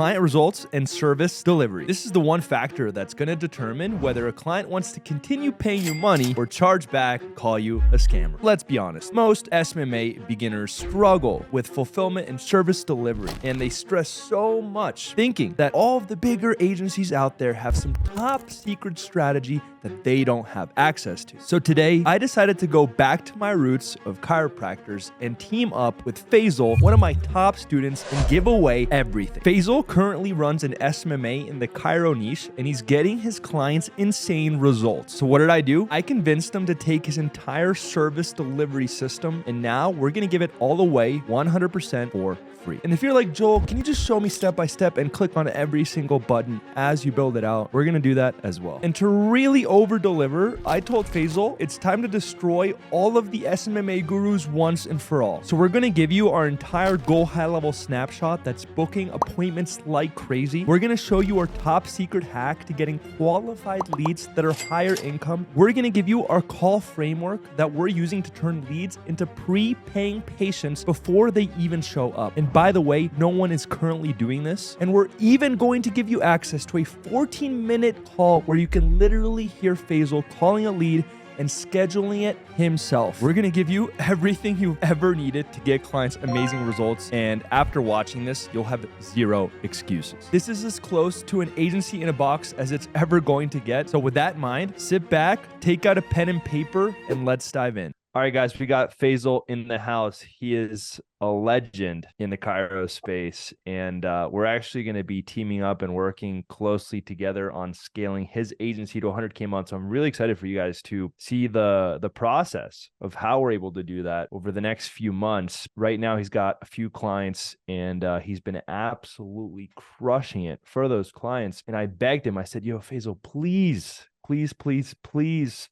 client results and service delivery. This is the one factor that's going to determine whether a client wants to continue paying you money or charge back, call you a scammer. Let's be honest, most SMMA beginners struggle with fulfillment and service delivery, and they stress so much thinking that all of the bigger agencies out there have some top secret strategy that they don't have access to. So today, I decided to go back to my roots of chiropractors and team up with Faisal, one of my top students, and give away everything. Faisal currently runs an SMMA in the chiro niche, and he's getting his clients insane results. So what did I do? I convinced him to take his entire service delivery system, and now we're gonna give it all away 100% for free. And if you're like, Joel, can you just show me step by step and click on every single button as you build it out? We're gonna do that as well. And to really over deliver, I told Faisal it's time to destroy all of the SMMA gurus once and for all. So we're gonna give you our entire Go High Level snapshot that's booking appointments like crazy. We're gonna show you our top secret hack to getting qualified leads that are higher income. We're gonna give you our call framework that we're using to turn leads into pre-paying patients before they even show up. And by the way, no one is currently doing this. And we're even going to give you access to a 14-minute call where you can literally hear Faisal calling a lead and scheduling it himself. We're gonna give you everything you've ever needed to get clients amazing results. And after watching this, you'll have zero excuses. This is as close to an agency in a box as it's ever going to get. So with that in mind, sit back, take out a pen and paper, and let's dive in. All right, guys, we got Faisal in the house. He is a legend in the chiro space, and we're actually going to be teaming up and working closely together on scaling his agency to 100K a month. So I'm really excited for you guys to see the process of how we're able to do that over the next few months. Right now, he's got a few clients, and he's been absolutely crushing it for those clients. And I begged him. I said, yo, Faisal, please,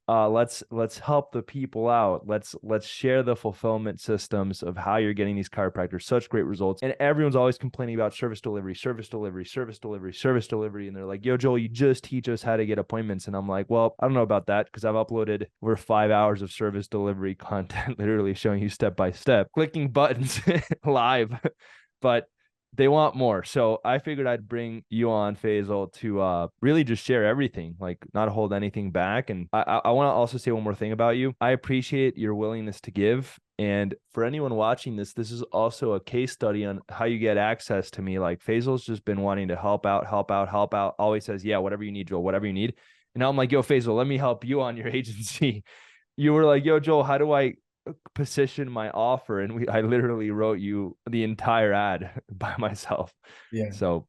let's help the people out. Let's share the fulfillment systems of how you're getting these chiropractors such great results. And everyone's always complaining about service delivery. And they're like, yo, Joel, you just teach us how to get appointments. And I'm like, well, I don't know about that, because I've uploaded over 5 hours of service delivery content, literally showing you step by step, clicking buttons live. But they want more. So I figured I'd bring you on, Faisal, to really just share everything, like not hold anything back. And I want to also say one more thing about you. I appreciate your willingness to give. And for anyone watching this, this is also a case study on how you get access to me. Like, Faisal's just been wanting to help out. Always says, yeah, whatever you need, Joel, whatever you need. And now I'm like, yo, Faisal, let me help you on your agency. You were like, yo, Joel, how do I position my offer? And I literally wrote you the entire ad by myself. Yeah. So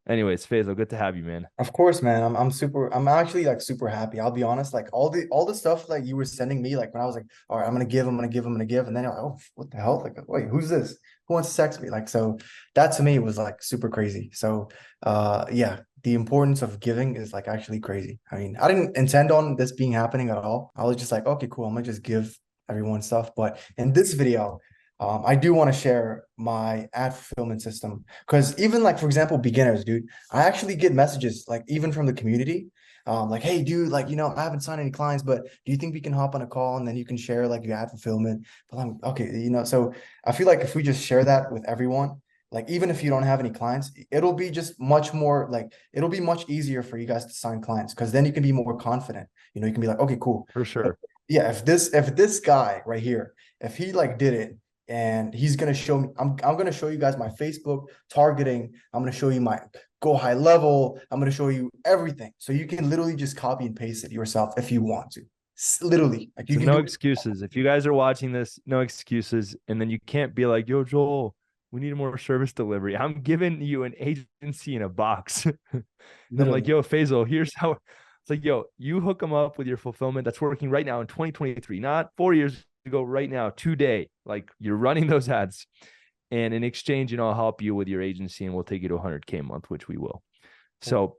anyways, Faisal, good to have you, man. Of course, man. I'm actually like super happy. I'll be honest, like all the stuff like you were sending me, like when I was like, all right, I'm gonna give. And then you're like, oh, what the hell? Like, wait, who's this? Who wants to sex me? Like, so that to me was like super crazy. So yeah, the importance of giving is like actually crazy. I mean, I didn't intend on this being happening at all. I was just like, okay, cool, I'm gonna just give everyone stuff. But in this video, I do want to share my ad fulfillment system, because even like, for example, beginners, dude, I actually get messages like even from the community, like, hey, dude, like, I haven't signed any clients, but do you think we can hop on a call and then you can share like your ad fulfillment? But I'm okay, so I feel like if we just share that with everyone, like even if you don't have any clients, it'll be just much more like, it'll be much easier for you guys to sign clients, because then you can be more confident. You can be like, okay, cool. For sure. Yeah, if this guy right here, if he like did it, and he's gonna show me, I'm gonna show you guys my Facebook targeting, I'm gonna show you my Go High Level, I'm gonna show you everything, so you can literally just copy and paste it yourself if you want to. Literally, like you so can no excuses. If you guys are watching this, no excuses. And then you can't be like, yo, Joel, we need more service delivery. I'm giving you an agency in a box. I'm like, yo, Faisal, here's how. It's like, yo, you hook them up with your fulfillment that's working right now in 2023, not 4 years ago, right now, today. Like, you're running those ads. And in exchange, I'll help you with your agency and we'll take you to 100K a month, which we will. So,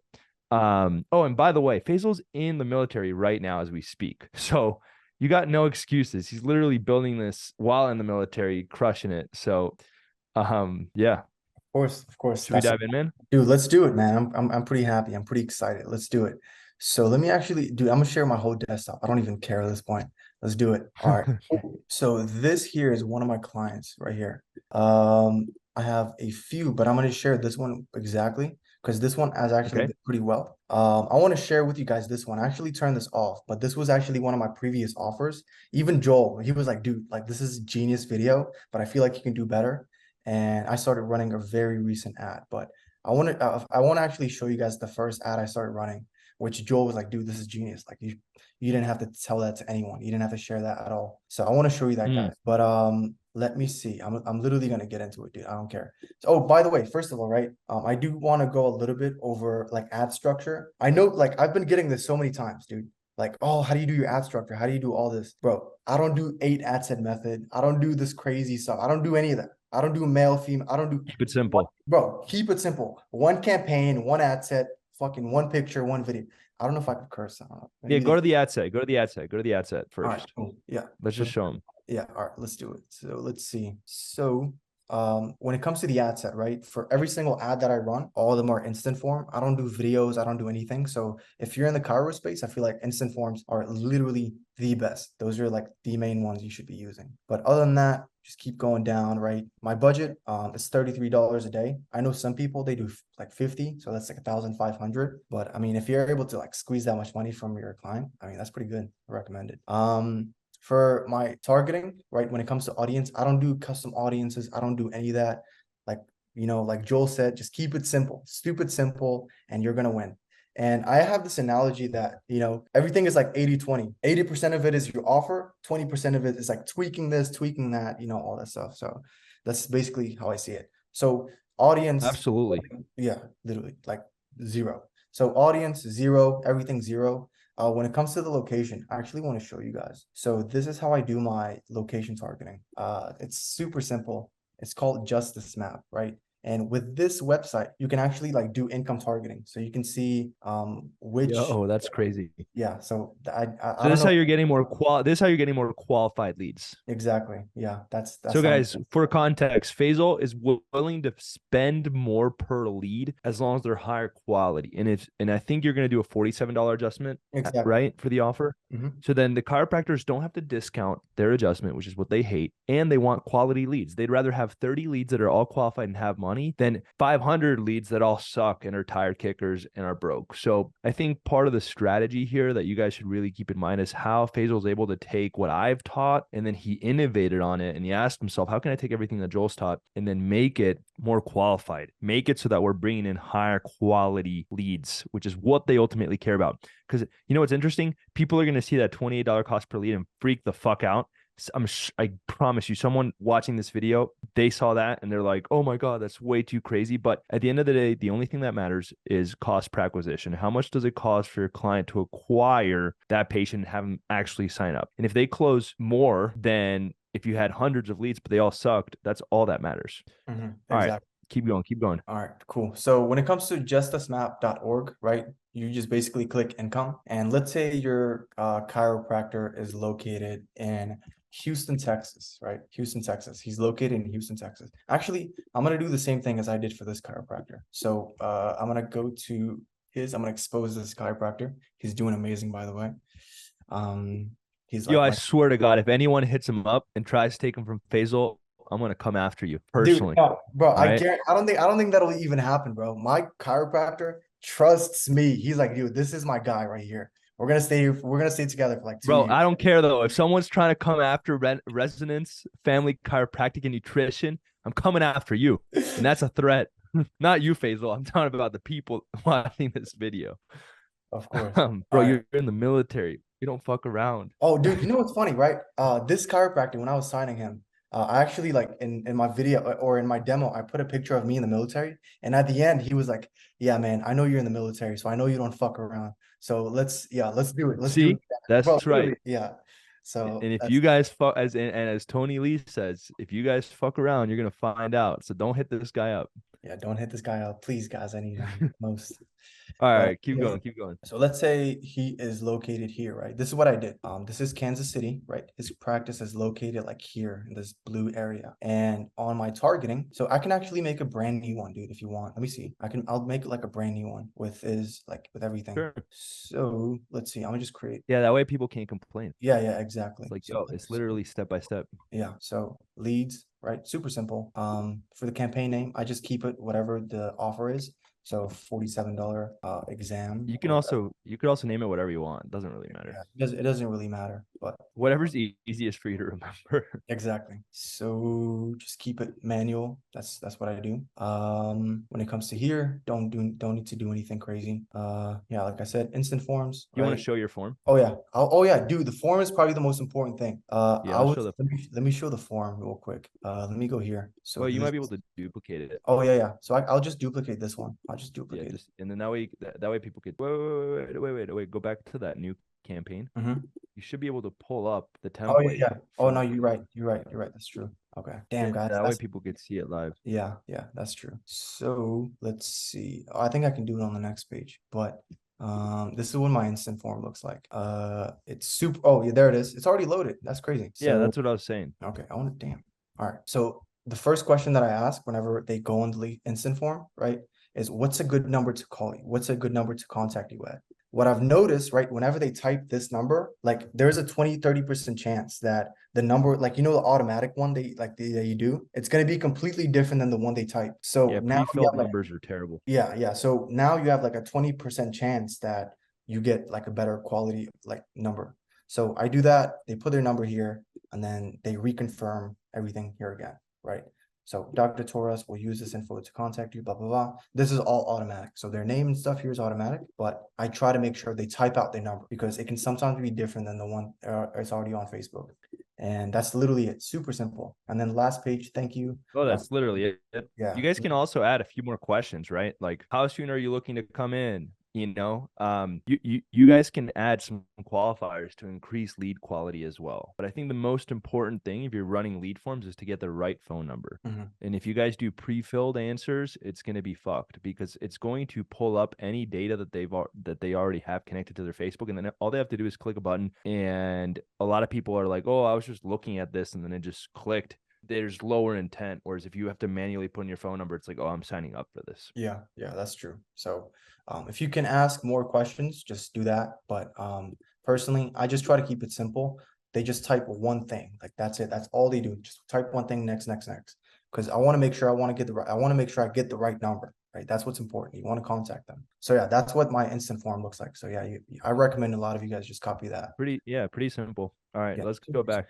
oh, and by the way, Faisal's in the military right now as we speak. So you got no excuses. He's literally building this while in the military, crushing it. So, yeah. Of course. Should we dive in, man? Dude, let's do it, man. I'm pretty happy. I'm pretty excited. Let's do it. So let me actually, dude, I'm gonna share my whole desktop. I don't even care at this point. Let's do it. All right. So this here is one of my clients right here. I have a few, but I'm going to share this one exactly because this one has actually Okay. did pretty well. I want to share with you guys this one. I actually turned this off, but this was actually one of my previous offers. Even Joel, he was like, dude, like this is a genius video, but I feel like you can do better. And I started running a very recent ad, but I want to actually show you guys the first ad I started running, which Joel was like, dude, this is genius. Like you didn't have to tell that to anyone. You didn't have to share that at all. So I want to show you that, Hmm. guys. But let me see. I'm literally gonna get into it, dude. I don't care. So, oh, by the way, first of all, right? I do want to go a little bit over like ad structure. I know, like, I've been getting this so many times, dude. Like, oh, how do you do your ad structure? How do you do all this, bro? I don't do 8 ad set method. I don't do this crazy stuff. I don't do any of that. I don't do male, female. I don't do Keep it one, simple. bro. Keep it simple. One campaign, one ad set, fucking one picture, one video. I don't know if I could curse. I don't know. Yeah, Maybe go to the ad set. Go to the ad set. Go to the ad set all right, first. cool. Yeah. Let's just show them. Yeah, all right, let's do it. So let's see. So when it comes to the ad set, right? For every single ad that I run, all of them are instant form. I don't do videos, I don't do anything. So if you're in the chiro space, I feel like instant forms are literally the best. Those are like the main ones you should be using. But other than that, just keep going down, right? My budget is $33 a day. I know some people they do like 50, so that's like 1,500. But I mean, if you're able to like squeeze that much money from your client, I mean that's pretty good. I recommend it. For my targeting, right? When it comes to audience, I don't do custom audiences. I don't do any of that. Like, like Joel said, just keep it simple, stupid simple, and you're going to win. And I have this analogy that, everything is like 80-20. 80% of it is your offer, 20% of it is like tweaking this, tweaking that, all that stuff. So that's basically how I see it. So audience, Absolutely. yeah, literally like zero. So audience, zero, everything zero. When it comes to the location, I actually want to show you guys. So this is how I do my location targeting. It's super simple. It's called Justice Map, right? And with this website, you can actually like do income targeting. So you can see which, Yo, that's crazy. yeah. So I So don't this is how know you're getting more this is how you're getting more qualified leads. exactly. Yeah, that's So how. guys, for context, Faisal is willing to spend more per lead as long as they're higher quality. And I think you're going to do a $47 adjustment, Exactly. right, for the offer. Mhm. So then the chiropractors don't have to discount their adjustment, which is what they hate, and they want quality leads. They'd rather have 30 leads that are all qualified and have money than 500 leads that all suck and are tire kickers and are broke. So I think part of the strategy here that you guys should really keep in mind is how Faisal's able to take what I've taught and then he innovated on it and he asked himself, how can I take everything that Joel's taught and then make it more qualified, make it so that we're bringing in higher quality leads, which is what they ultimately care about. Because what's interesting? People are going to see that $28 cost per lead and freak the fuck out. I promise you, someone watching this video, they saw that and they're like, oh my God, that's way too crazy. But at the end of the day, the only thing that matters is cost per acquisition. How much does it cost for your client to acquire that patient and have them actually sign up? And if they close more than if you had hundreds of leads, but they all sucked, that's all that matters. All right, Exactly. keep going, keep going. All right, cool. So when it comes to justusmap.org, right, you just basically click income. And let's say your chiropractor is located in Houston, Texas, right? Houston, Texas. He's located in Houston, Texas. Actually, I'm going to do the same thing as I did for this chiropractor. So I'm going to go to I'm going to expose this chiropractor. He's doing amazing, by the way. He's Yo, like I my swear to God, if anyone hits him up and tries to take him from Faisal, I'm gonna come after you dude, personally. no, bro. All right, I don't think that'll even happen, bro. My chiropractor trusts me. He's like, dude, this is my guy right here. We're gonna stay here. We're gonna stay together for like 2 years. bro. I don't care though. If someone's trying to come after residents, family chiropractic and nutrition, I'm coming after you, and that's a threat. Not you, Faisal. I'm talking about the people watching this video. Of course. Bro, All right. you're in the military. You don't fuck around. Oh, dude, you know what's funny, right? This chiropractor, when I was signing him, I actually like in my video or in my demo, I put a picture of me in the military, and at the end, he was like, "Yeah, man, I know you're in the military, so I know you don't fuck around. So let's do it. Let's do it, See, bro. that's right. Literally, yeah. So And if that's you guys fuck as Tony Lee says, if you guys fuck around, you're gonna find out. So don't hit this guy up. yeah. Don't hit this guy up, please, guys. I need him most. All But right, keep going, keep going. so let's say he is located here, right? This is what I did. This is Kansas City, right? His practice is located like here in this blue area. And on my targeting, so I can actually make a brand new one, dude, if you want. Let me see. I'll make like a brand new one with with everything. Sure. So let's see. I'm gonna just create. Yeah, that way people can't complain. Yeah, exactly. It's like, So yo, it's literally step by step. yeah. So leads, right? Super simple. For the campaign name, I just keep it whatever the offer is. So $47 exam. You could also name it whatever you want. It doesn't really matter. Yeah, it doesn't really matter, but Whatever's easiest for you to remember. exactly. So just keep it manual. That's what I do. When it comes to here, don't need to do anything crazy. Yeah, like I said, instant forms, You want right? to show your form? Oh yeah. Oh yeah, dude, the form is probably the most important thing. Yeah, I'll show the. Let me show the form real quick. Let me go here. So Well, you might this, be able to duplicate it. oh yeah. So I'll just duplicate this one. I'll just Yeah, duplicate it. just and then that way people could wait. Go back to that new campaign. Mhm. You should be able to pull up the Oh template. yeah. Oh no, From you're right. You're right. That's true. Okay. Damn, guys. that way That's people could see it live. yeah, that's true. So let's see. Oh, I think I can do it on the next page, but this is what my instant form looks like. It's super. Oh yeah, there it is. It's already loaded. That's crazy. Yeah, So that's what I was saying. okay, I want to damn. All right. So the first question that I ask whenever they go on the instant form, right, is what's a good number to call you? What's a good number to contact you at? What I've noticed, right, whenever they type this number, like there's a 20-30% chance that the number, like, the automatic one that you do, it's going to be completely different than the one they type. So Yeah, now you pre-filled have like, numbers are terrible. yeah. So now you have like a 20% chance that you get like a better quality like number. So I do that, they put their number here, and then they reconfirm everything here again, right? So Dr. Torres will use this info to contact you, blah, blah, blah. This is all automatic. So their name and stuff here is automatic, but I try to make sure they type out their number because it can sometimes be different than the one it's already on Facebook. And that's literally it. Super simple. And then last page, thank you. Oh, that's literally it. Yeah. You guys can also add a few more questions, right? Like, how soon are you looking to come in? You guys can add some qualifiers to increase lead quality as well. But I think the most important thing if you're running lead forms is to get the right phone number. Mhm. And if you guys do pre-filled answers, it's going to be fucked because it's going to pull up any data that they already have connected to their Facebook, and then all they have to do is click a button. And a lot of people are like, "Oh, I was just looking at this," and then it just clicked. There's lower intent. Whereas if you have to manually put in your phone number, it's like, "Oh, I'm signing up for this." Yeah, that's true. So if you can ask more questions, just do that. But personally, I just try to keep it simple. They just type one thing, like that's it. That's all they do. Just type one thing, next. Because I want to make sure I want to make sure I get the right number, right? That's what's important. You want to contact them. So yeah, that's what my instant form looks like. So yeah, I recommend a lot of you guys just copy that. Pretty simple. All right, Yeah. let's go back.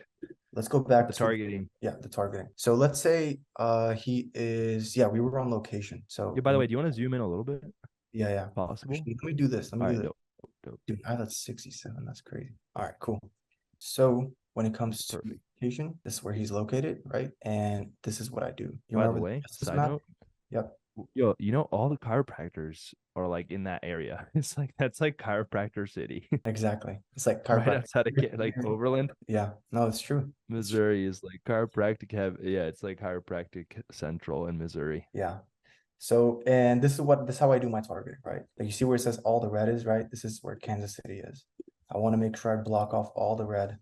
Let's go back The to targeting. the targeting. So let's say he is, we were on location. So Yeah, by the way, do you want to zoom in a little bit? yeah. Possible? Actually, let me do this. All right, dope. Dude, I have that 67. That's crazy. All right, cool. So when it comes to Perfect. location, this is where he's located, right? And this is what I do. You By the remember way, this side map? note, Yep, yo, all the chiropractors are like in that area. It's like that's like chiropractor city. exactly. It's like Right chiropractic. outside of like Overland. Yeah, no, it's true. Missouri is like chiropractic it's like chiropractic central in Missouri. Yeah. So, and this is how I do my targeting, right? Like you see where it says all the red is, right? This is where Kansas City is. I want to make sure I block off all the red.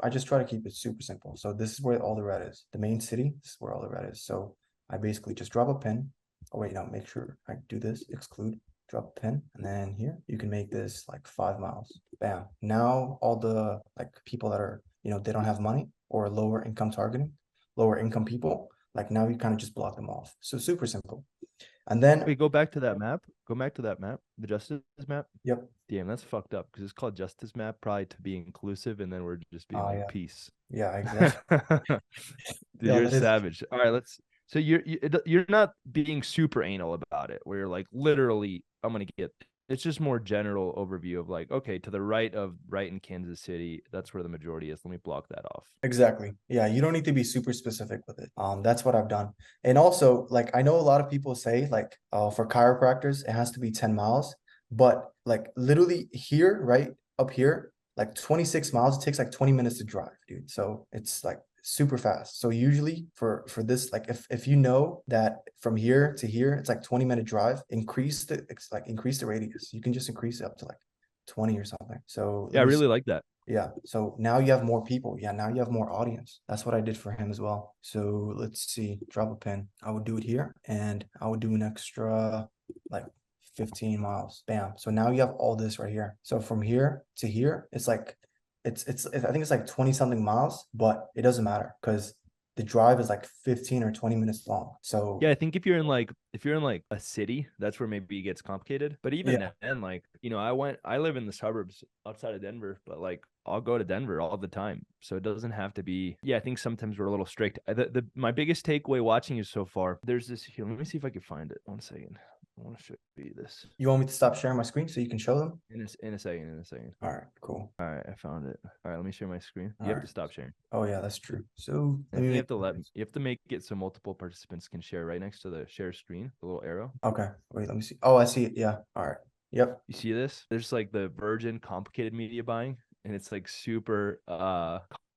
I just try to keep it super simple. So this is where all the red is. The main city, this is where all the red is. So I basically just drop a pin. Oh wait, no, make sure I do this, exclude, drop a pin. And then here, you can make this like 5 miles. Bam. Now all the like people that are, they don't have money or lower income targeting, lower income people, like now you kind of just block them off. So super simple. And then Wait, go back to that map. Go back to that map. The justice map. yep. Damn, that's fucked up because it's called justice map, probably to be inclusive, and then we're just being like Yeah. peace. Yeah, exactly. Dude, Yeah, you're that is savage. All right, so you're not being super anal about it, where you're like literally, I'm gonna get. It's just more general overview of like, okay, to the right in Kansas City, that's where the majority is. Let me block that off. exactly. Yeah, you don't need to be super specific with it. That's what I've done. And also, like I know a lot of people say like, for chiropractors, it has to be 10 miles, but like literally here, right up here, like 26 miles, it takes like 20 minutes to drive, dude. So it's like super fast. So usually for this, like if you know that from here to here, it's like 20-minute drive, increase the radius. You can just increase it up to like 20 or something. So Yeah, I really like that. yeah. So now you have more people. Yeah. Now you have more audience. That's what I did for him as well. So let's see, drop a pin. I would do it here and I would do an extra like 15 miles. Bam. So now you have all this right here. So from here to here, it's like, I think it's like 20 something miles, but it doesn't matter because the drive is like 15 or 20 minutes long. So Yeah, I think if you're in like a city, that's where maybe it gets complicated. But even yeah. then, like, I live in the suburbs outside of Denver, but like I'll go to Denver all the time. So it doesn't have to be. Yeah, I think sometimes we're a little strict. My biggest takeaway watching you so far, there's this here. Let me see if I can find it. 1 second. I want to show you this You want me to stop sharing my screen so you can show them? in a second. In a second. All right, cool. All right, I found it. All right, let me share my screen. All You have right. to stop sharing. Oh yeah, that's true. So I let me think make. you have to make it so multiple participants can share right next to the share screen, the little arrow. Okay, wait, let me see. Oh, I see it. Yeah. All right. Yep. You see this? There's like the Virgin complicated media buying, and it's like super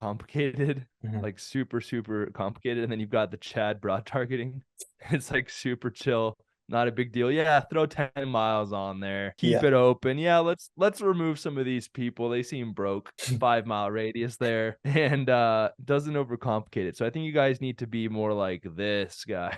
complicated, Mhm. like super complicated. And then you've got the Chad broad targeting. It's like super chill, not a big deal. Yeah, throw 10 miles on there. Keep Yeah. it open. Yeah, let's remove some of these people. They seem broke. 5 mile radius there, and doesn't overcomplicate it. So I think you guys need to be more like this guy.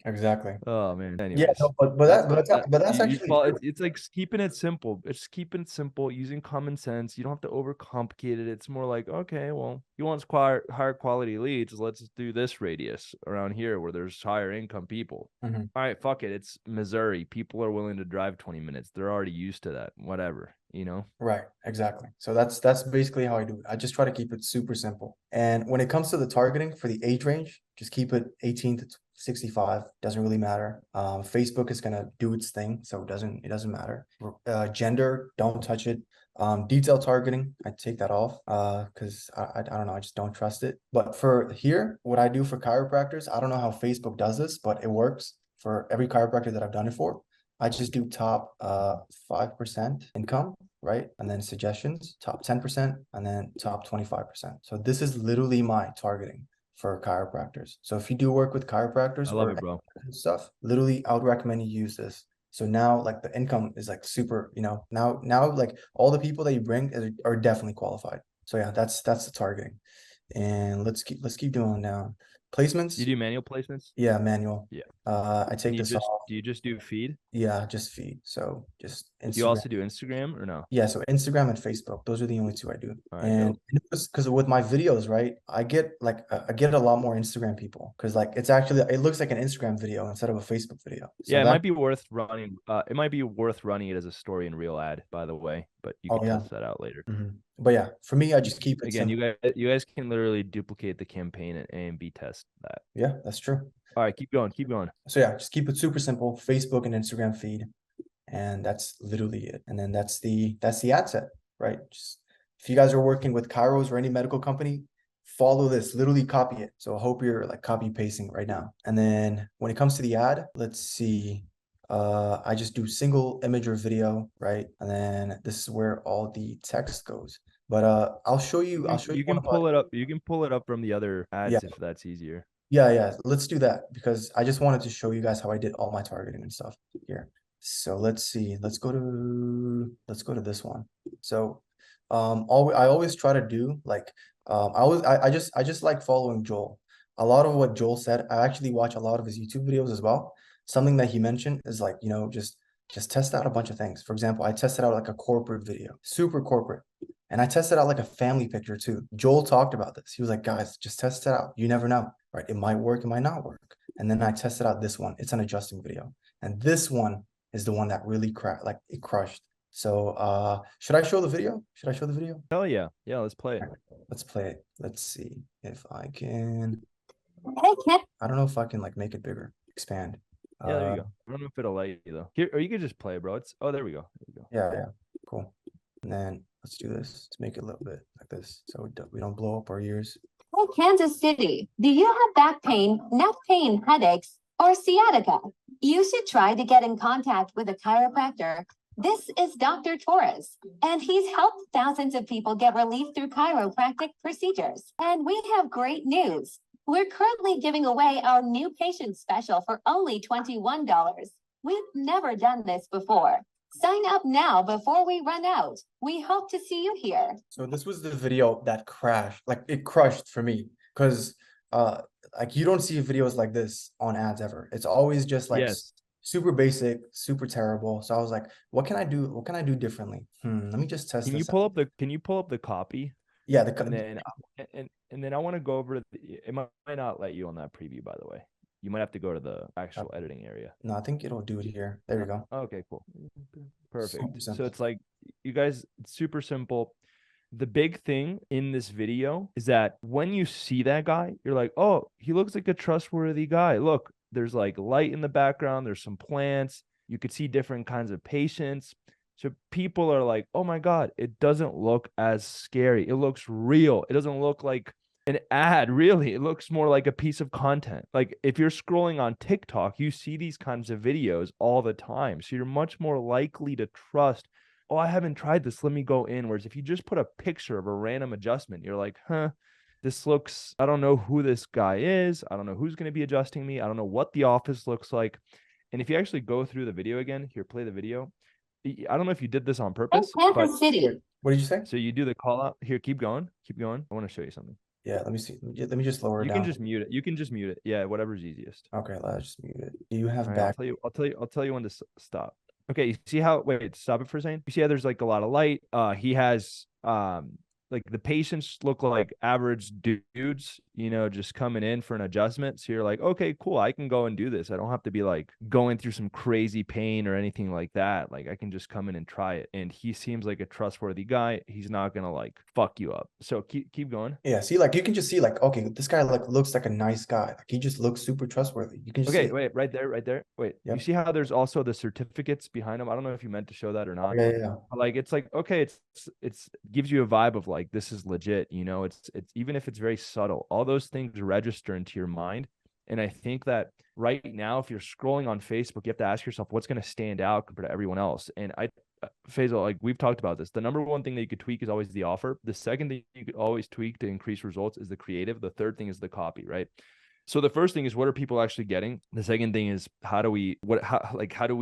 Exactly. Oh man. Yeah, Anyways, no, but that's but that's you actually follow. true. It's like keeping it simple. It's keeping it simple, using common sense. You don't have to overcomplicate it. It's more like, okay, well, you want higher quality leads. Let's do this radius around here where there's higher income people. Mhm. All right, fuck it. It's Missouri. People are willing to drive 20 minutes. They're already used to that. Whatever, you know? Right, exactly. So that's basically how I do it. I just try to keep it super simple. And when it comes to the targeting for the age range, just keep it 18 to 65. Doesn't really matter. Facebook is gonna do its thing, so it doesn't matter. Gender, don't touch it. Detail targeting, I take that off because I don't know, I just don't trust it. But for here, what I do for chiropractors, I don't know how Facebook does this, but it works for every chiropractor that I've done it for. I just do top 5% income, right? And then suggestions, top 10%, and then top 25%. So this is literally my targeting for chiropractors. So if you do work with chiropractors I love or it, bro. stuff, literally I would recommend you use this. So now like the income is like super, now like all the people that you bring are definitely qualified. So yeah, that's the targeting. And let's keep doing down. You Placements, do manual placements? yeah, manual. Yeah. I And take this off. do you just do feed? Yeah, just feed. So just Do you Instagram. also do Instagram or no? Yeah, so Instagram and Facebook, those are the only two I do. All right, And dope. because with my videos, right, I get a lot more Instagram people because like it looks like an Instagram video instead of a Facebook video. So Yeah, it that might be worth running. It might be worth running it as a story and real ad, by the way. But you oh could yeah. test that out later. But yeah, for me, I just keep it Again, simple. you guys can literally duplicate the campaign and A and B test that. Yeah, that's true. All right, keep going, keep going. So yeah, just keep it super simple. Facebook and Instagram feed, and that's literally it. And then that's the ad set, right? Just if you guys are working with Kairos or any medical company, follow this, literally copy it. So I hope you're like copy pasting right now. And then when it comes to the ad, let's see. I just do single image or video, right? And then this is where all the text goes. But I'll show you You one can of our, pull it up. You can pull it up from the other yeah, ads if that's easier. yeah, let's do that because I just wanted to show you guys how I did all my targeting and stuff here. So let's see. Let's go to this one. So I always try to do like I just like following Joel. A lot of what Joel said, I actually watch a lot of his YouTube videos as well. Something that he mentioned is like, just test out a bunch of things. For example, I tested out like a corporate video, super corporate. And I tested out like a family picture too. Joel talked about this. He was like, guys, just test it out. You never know, right? It might work, it might not work. And then I tested out this one. It's an adjusting video. And this one is the one that really it crushed. So should I show the video? Should I show the video? Hell yeah. Yeah, let's play it. All right, let's play it. Let's see if I can. Hey, Kip. I don't know if I can like make it bigger, expand. Yeah, there you go. I don't know if it'll let you though. Here, or you could just play, bro. It's there we go. There we go. Yeah, cool. And then let's do this. Let's make it a little bit like this so we don't blow up our ears. Hey, Kansas City. Do you have back pain, neck pain, headaches, or sciatica? You should try to get in contact with a chiropractor. This is Dr. Torres, and he's helped thousands of people get relief through chiropractic procedures. And we have great news. We're currently giving away our new patient special for only $21. We've never done this before. Sign up now before we run out. We hope to see you here. So this was the video that crashed, like it crushed for me because like you don't see videos like this on ads ever. It's always just like Yes. super basic, super terrible. So I was like, what can I do? What can I do differently? Let me just test Can you this out. pull up the copy? Yeah, And then and then I want to go over it might not let you on that preview, by the way. You might have to go to the actual editing area. no, I think it'll do it here. There we go. Okay, cool. Perfect. Super So simple. it's like, you guys, it's super simple. The big thing in this video is that when you see that guy, you're like, oh, he looks like a trustworthy guy. Look, there's like light in the background. There's some plants. You could see different kinds of patients. So people are like, oh my God, it doesn't look as scary. It looks real. It doesn't look like an ad, really. It looks more like a piece of content. Like if you're scrolling on TikTok, you see these kinds of videos all the time. So you're much more likely to trust, oh, I haven't tried this, let me go in. Whereas if you just put a picture of a random adjustment, you're like, huh, this looks, I don't know who this guy is. I don't know who's going to be adjusting me. I don't know what the office looks like. And if you actually go through the video again, here, play the video. I don't know if you did this on In purpose, Kansas but City, What did you say? so you do the call out here. Keep going. Keep going. I want to show you something. Yeah, let me see. Let me just lower it You down. can just mute it. You can just mute it. Yeah, whatever's easiest. Okay, let's just mute it. Do you have All right, back? I'll tell you when to stop. Okay, you see how, wait, stop it for a second. You see how there's like a lot of light. He has like the patients look like average dudes, you know, just coming in for an adjustment. So you're like, okay, cool, I can go and do this. I don't have to be like going through some crazy pain or anything like that. Like I can just come in and try it. And he seems like a trustworthy guy. He's not gonna like fuck you up. So keep going. Yeah, see, like you can just see, like, okay, this guy like looks like a nice guy. Like he just looks super trustworthy. You can just Okay, see. wait, right there. Wait, you Yep. see how there's also the certificates behind them? I don't know if you meant to show that or not. Yeah. Like it's like, okay, it's gives you a vibe of like this is legit, you know. It's even if it's very subtle, all those things register into your mind. And I think that right now, if you're scrolling on Facebook, you have to ask yourself what's going to stand out compared to everyone else. And Faisal, like we've talked about this, the number one thing that you could tweak is always the offer. The second thing you could always tweak to increase results is the creative. The third thing is the copy, right? So the first thing is, what are people actually getting? The second thing is, how do we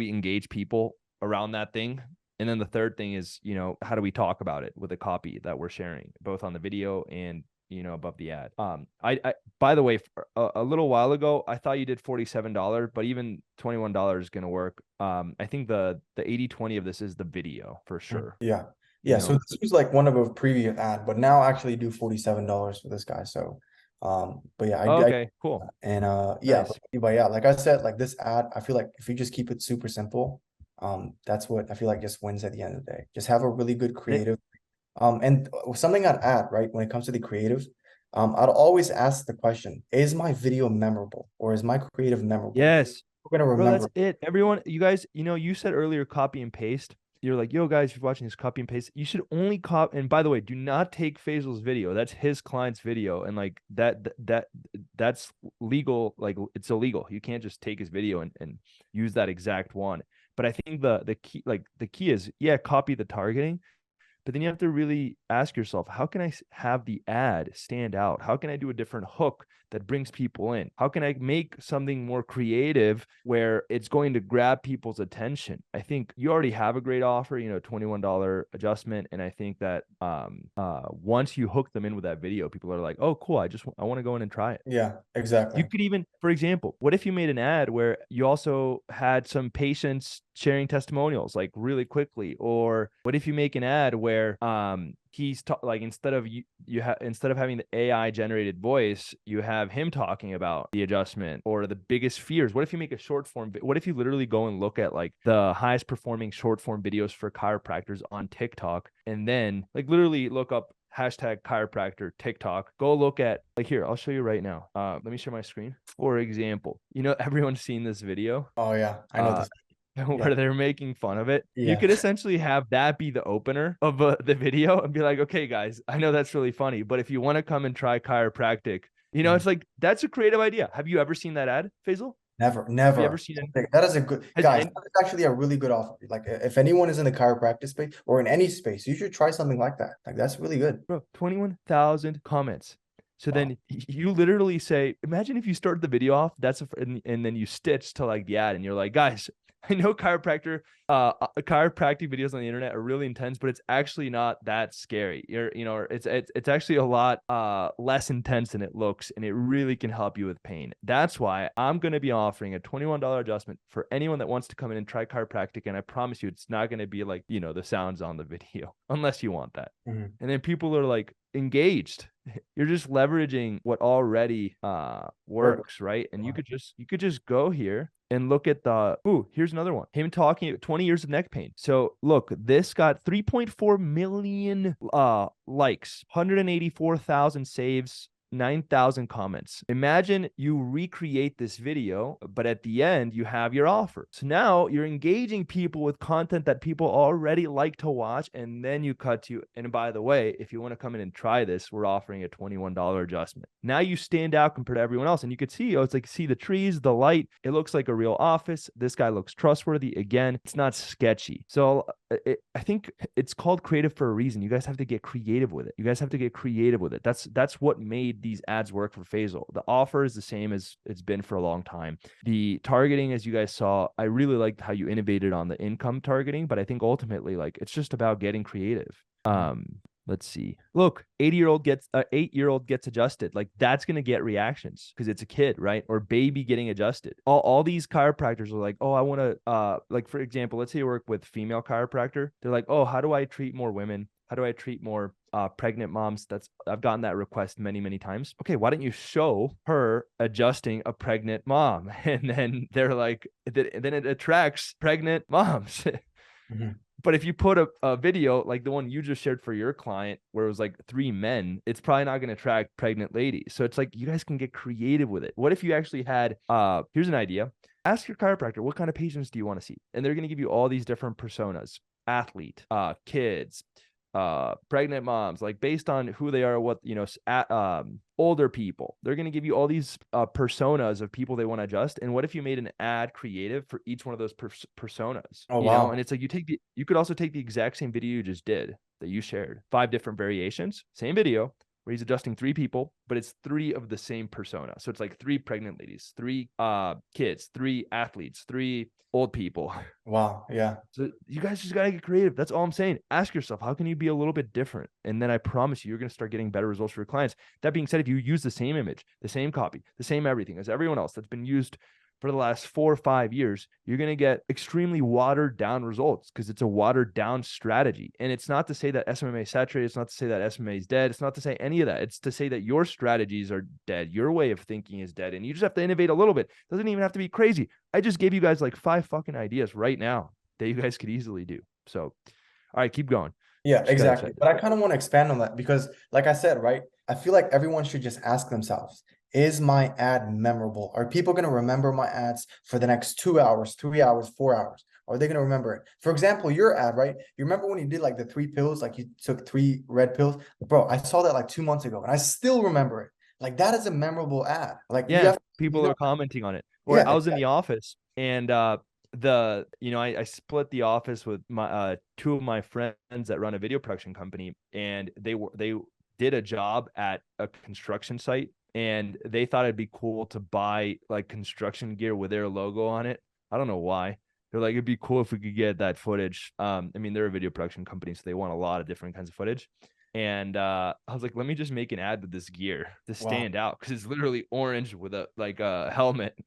engage people around that thing? And then the third thing is, you know, how do we talk about it with the copy that we're sharing, both on the video and, you know, above the ad. I by the way, a little while ago, I thought you did $47, but even $21 is going to work. I think the 80-20 of this is the video for sure. Yeah. You So know? this was like one of a previous ad, but now I actually do $47 for this guy. So but yeah, Okay, cool. and yeah, Nice. but yeah, like I said, like this ad, I feel like if you just keep it super simple, that's what I feel like just wins at the end of the day. Just have a really good creative. And something I'd add, right, when it comes to the creative, I'd always ask the question, is my video memorable or is my creative memorable? Yes. We're gonna Bro, remember. that's it. Everyone, you guys, you know, you said earlier copy and paste. You're like, yo, guys, if you're watching this, copy and paste. You should only copy. And by the way, do not take Faisal's video. That's his client's video, and like that's legal. Like it's illegal. You can't just take his video and use that exact one. But I think the key is, yeah, copy the targeting. But then you have to really ask yourself, how can I have the ad stand out? How can I do a different hook that brings people in? How can I make something more creative where it's going to grab people's attention? I think you already have a great offer, you know, $21 adjustment. And I think that once you hook them in with that video, people are like, oh, cool, I want to go in and try it. Yeah, exactly. You could even, for example, what if you made an ad where you also had some patients sharing testimonials like really quickly? Or what if you make an ad where he's like, instead of having the AI generated voice, you have him talking about the adjustment or the biggest fears? What if you make a short form? What if you literally go and look at like the highest performing short form videos for chiropractors on TikTok, and then like literally look up #chiropractor TikTok, go look at, like, here, I'll show you right now. Let me share my screen. For example, you know, everyone's seen this video. Oh yeah, I know this. Where they're making fun of it. Yeah. You could essentially have that be the opener of the video and be like, okay, guys, I know that's really funny, but if you want to come and try chiropractic, you know, it's like, that's a creative idea. Have you ever seen that ad, Faisal? Never. Have you ever seen it? That is a good, guys, that's actually a really good offer. Like if anyone is in the chiropractic space or in any space, you should try something like that. Like that's really good. Bro, 21,000 comments. So Wow. then you literally say, imagine if you start the video off, and then you stitch to like the ad and you're like, guys, I know chiropractic videos on the internet are really intense, but it's actually not that scary. It's actually a lot less intense than it looks, and it really can help you with pain. That's why I'm going to be offering a $21 adjustment for anyone that wants to come in and try chiropractic. And I promise you, it's not going to be like, the sounds on the video, unless you want that. And then people are like engaged. You're just leveraging what already works, right? And you could just go here and look at here's another one. Him talking 20 years of neck pain. So look, this got 3.4 million likes, 184,000 saves, 9,000 comments. Imagine you recreate this video, but at the end you have your offer. So now you're engaging people with content that people already like to watch, and then you cut to, and by the way, if you want to come in and try this, we're offering a $21 adjustment. Now you stand out compared to everyone else, and you could see, it's like, see the trees, the light, it looks like a real office. This guy looks trustworthy. Again, it's not sketchy. So I think it's called creative for a reason. You guys have to get creative with it. That's what made these ads work for Faisal. The offer is the same as it's been for a long time. The targeting, as you guys saw, I really liked how you innovated on the income targeting, but I think ultimately, like, it's just about getting creative. Let's see. Look, 8-year-old gets adjusted. Like, that's going to get reactions because it's a kid, right? Or baby getting adjusted. All these chiropractors are like, oh, I want to, like, for example, let's say you work with female chiropractor. They're like, oh, how do I treat more women? How do I treat more pregnant moms? I've gotten that request many, many times. Okay, why don't you show her adjusting a pregnant mom? And then they're like, then it attracts pregnant moms. But if you put a video like the one you just shared for your client, where it was like 3 men, it's probably not going to attract pregnant ladies. So it's like, you guys can get creative with it. What if you actually had, here's an idea. Ask your chiropractor, what kind of patients do you want to see? And they're going to give you all these different personas: athlete, kids, pregnant moms, like based on who they are, what, older people. They're going to give you all these personas of people they want to adjust. And what if you made an ad creative for each one of those personas? Oh, wow. And it's like, you could also take the exact same video you just did, that you shared, 5 different variations, same video, where he's adjusting 3 people, but it's 3 of the same persona. So it's like 3 pregnant ladies, 3 kids, 3 athletes, 3 old people. Wow. Yeah. So you guys just got to get creative. That's all I'm saying. Ask yourself, how can you be a little bit different? And then I promise you're going to start getting better results for your clients. That being said, if you use the same image, the same copy, the same everything as everyone else that's been used for the last 4 or 5 years, you're going to get extremely watered down results, because it's a watered down strategy. And it's not to say that SMMA is saturated. It's not to say that SMMA is dead. It's not to say any of that. It's to say that your strategies are dead. Your way of thinking is dead. And you just have to innovate a little bit. It doesn't even have to be crazy. I just gave you guys like 5 fucking ideas right now that you guys could easily do. So, all right, keep going. Yeah, exactly. But I kind of want to expand on that, because like I said, right, I feel like everyone should just ask themselves, is my ad memorable? Are people going to remember my ads for the next 2 hours, 3 hours, 4 hours? Are they going to remember it? For example, your ad, right? You remember when you did like the 3 pills, like you took 3 red pills? Bro, I saw that like 2 months ago and I still remember it. Like, that is a memorable ad. Like, yeah, people are commenting on it. Or yeah, I was in the office, and I split the office with my 2 of my friends that run a video production company, and they did a job at a construction site, and they thought it'd be cool to buy like construction gear with their logo on it. I don't know why. They're like, it'd be cool if we could get that footage. I mean, they're a video production company, so they want a lot of different kinds of footage. And I was like, let me just make an ad with this gear to stand out, because it's literally orange with a helmet.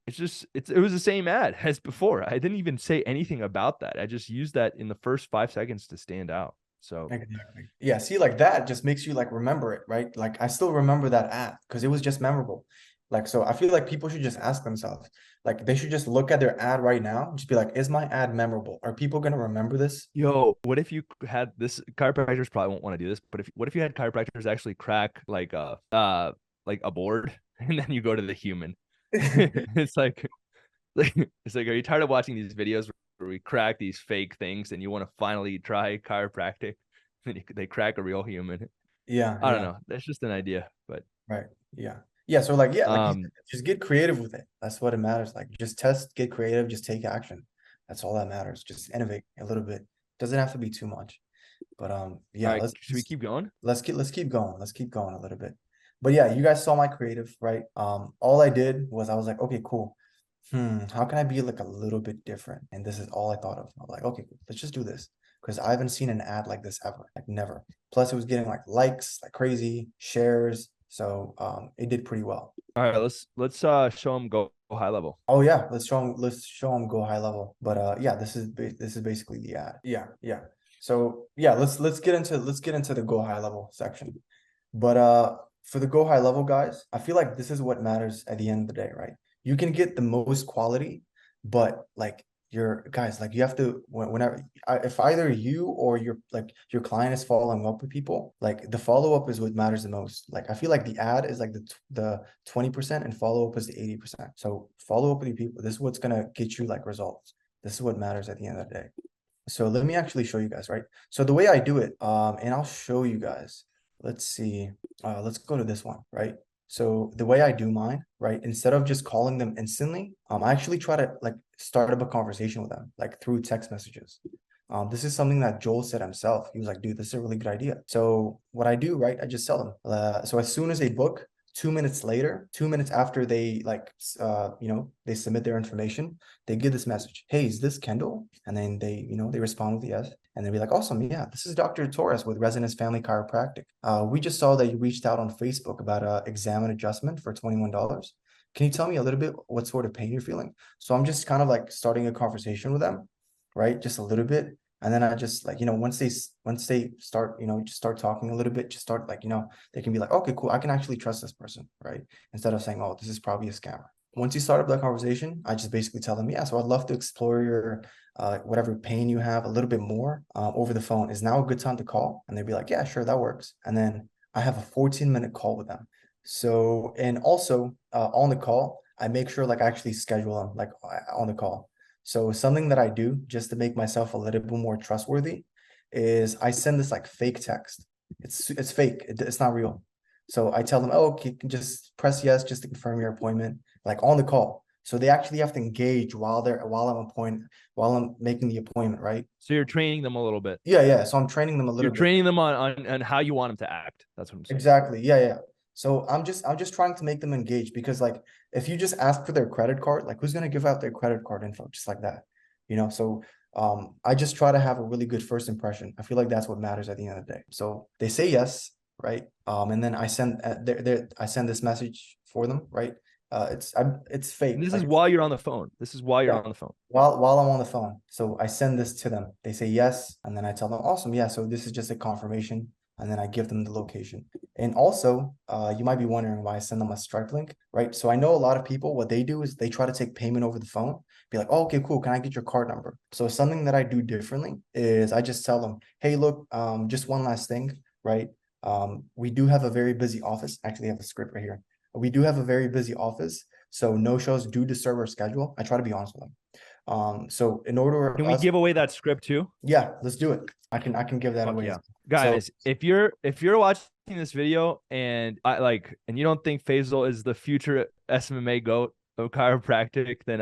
It was the same ad as before. I didn't even say anything about that. I just used that in the first 5 seconds to stand out. So exactly. Yeah, see, like that just makes you like remember it, right? Like, I still remember that ad because it was just memorable. Like, so I feel like people should just ask themselves, like, they should just look at their ad right now, just be like, is my ad memorable? Are people going to remember this? Yo, what if you had this? Chiropractors probably won't want to do this, but what if you had chiropractors actually crack like a board, and then you go to the human? It's like, are you tired of watching these videos where we crack these fake things, and you want to finally try chiropractic? And they crack a real human. Yeah, I don't know. That's just an idea, but right. Yeah. Yeah. So like, yeah, like just get creative with it. That's what it matters. Like, just test, get creative, just take action. That's all that matters. Just innovate a little bit. Doesn't have to be too much. But yeah, right, should we keep going? Let's keep going. Let's keep going a little bit. But yeah, you guys saw my creative, right? All I did was I was like, okay, cool. How can I be like a little bit different? And this is all I thought of. I'm like, okay, cool, let's just do this. Because I haven't seen an ad like this ever, like never. Plus it was getting like likes, like crazy, shares. So it did pretty well. All right, let's show them go high level. Oh yeah, let's show them go high level. But yeah, this is basically the ad. Yeah. So yeah, let's get into the go high level section. But for the go high level guys, I feel like this is what matters at the end of the day, right? You can get the most quality, but like your guys, like you have to whenever if either you or your client is following up with people, like the follow up is what matters the most. Like I feel like the ad is like the 20% and follow up is the 80%. So follow up with your people. This is what's gonna get you like results. This is what matters at the end of the day. So let me actually show you guys, right? So the way I do it, and I'll show you guys. Let's see. Let's go to this one, right? So the way I do mine, right? Instead of just calling them instantly, I actually try to like start up a conversation with them, like through text messages. This is something that Joel said himself. He was like, dude, this is a really good idea. So what I do, right? I just tell them. So as soon as they book, 2 minutes later, 2 minutes after they like, they submit their information, they get this message. Hey, is this Kendall? And then they respond with yes. And they'll be like, awesome. Yeah, this is Dr. Torres with Resonance Family Chiropractic. We just saw that you reached out on Facebook about a exam and adjustment for $21. Can you tell me a little bit what sort of pain you're feeling? So I'm just kind of like starting a conversation with them, right? Just a little bit. And then I just like, once they start, just start talking a little bit, just start like, they can be like, okay, cool. I can actually trust this person, right? Instead of saying, oh, this is probably a scammer. Once you start up that conversation, I just basically tell them, yeah, so I'd love to explore your whatever pain you have a little bit more over the phone. Is now a good time to call? And they'd be like, yeah, sure, that works. And then I have a 14-minute call with them. So, and also on the call, I make sure like I actually schedule them like on the call. So something that I do just to make myself a little bit more trustworthy is I send this like fake text. It's fake. It's not real. So I tell them, oh, okay, just press yes just to confirm your appointment, like on the call. So they actually have to engage while I'm making the appointment, right? So you're training them a little bit. Yeah. So I'm training them a little You're bit. training them on how you want them to act. That's what I'm saying. Exactly. Yeah. So I'm just trying to make them engage because like if you just ask for their credit card, like who's gonna give out their credit card info just like that, So I just try to have a really good first impression. I feel like that's what matters at the end of the day. So they say yes, right? And then I send this message for them, right? It's fake. And this is while you're on the phone. This is while you're on the phone. While I'm on the phone. So I send this to them. They say yes, and then I tell them, awesome, yeah. So this is just a confirmation, and then I give them the location. And also, you might be wondering why I send them a Stripe link, right? So I know a lot of people, what they do is they try to take payment over the phone, be like, oh, okay, cool. Can I get your card number? So something that I do differently is I just tell them, hey, look, just one last thing, right? We do have a very busy office. Actually, I have a script right here. We do have a very busy office, so no shows do disturb our schedule. I try to be honest with them. So in order, can we give away that script too? Yeah, let's do it. I can give that away. Yeah, guys, so, if you're watching this video and you don't think Faisal is the future SMMA GOAT of chiropractic, then